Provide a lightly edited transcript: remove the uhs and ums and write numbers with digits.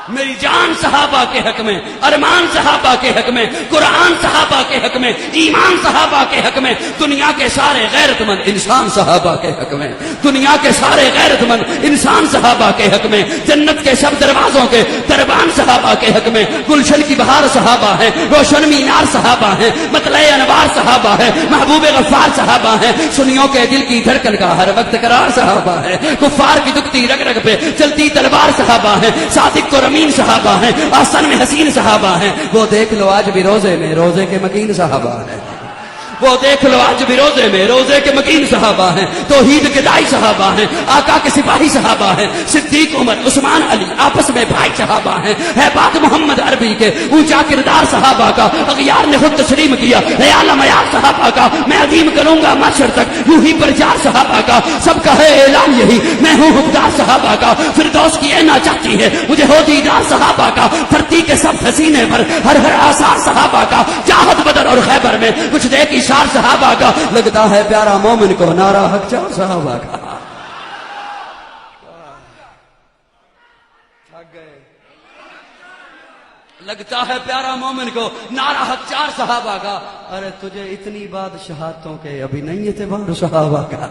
میری جان صحابہ کے حق میں، ارمان صحابہ کے حق میں، قرآن صحابہ کے حق میں، ایمان صحابہ کے حق میں، دنیا کے سارے غیرت مند انسان صحابہ کے حق میں، دنیا کے سارے غیرت مند انسان صحابہ کے حق میں، جنت کے سب دروازوں کے دربان صحابہ کے حق میں، گلشن کی بہار صحابہ ہیں، روشن مینار صحابہ ہیں، مطلع انوار صحابہ ہیں، محبوب غفار صحابہ ہیں، سنیوں کے دل کی دھڑکن کا ہر وقت قرار صحابہ ہے، کفار کی دکھتی رگ رگ پہ چلتی تلوار صحابہ ہیں، صادق و رمین صحابہ ہیں، آسن میں حسین صحابہ ہیں، وہ دیکھ لو آج بھی روزے میں روزے کے مکین صحابہ ہیں، وہ دیکھ لو آج بھی روزے میں روزے کے مکین صحابہ ہیں، توحید کے دائی صحابہ ہیں، آقا کے سپاہی صحابہ ہیں، صدیق عمر عثمان علی آپس میں بھائی صحابہ ہیں، ہے بات محمد عربی کے اونچا کردار صحابہ کا، اغیار نے خود تسلیم کیا ہے عالم عیار صحابہ کا، میں عظیم کروں گا محشر تک یوں ہی پرچار صحابہ کا، سب کا ہے اعلان یہی میں ہوں حقدار صحابہ کا، فردوس کی اینا چاہتی ہے مجھے ہو دیدار صحابہ کا، دھرتی کے سب حسینے پر ہر ہر آثار صحابہ کا، جاہد بدر اور خیبر میں کچھ دیکھ اشار صحابہ کا، لگتا ہے پیارا مومن کو نعرہ حق چار صحابہ کا، لگتا ہے پیارا مومن کو نعرہ حق چار صحابہ کا، ارے تجھے اتنی بادشاہتوں کے ابھی نہیں اعتبار صحابہ کا۔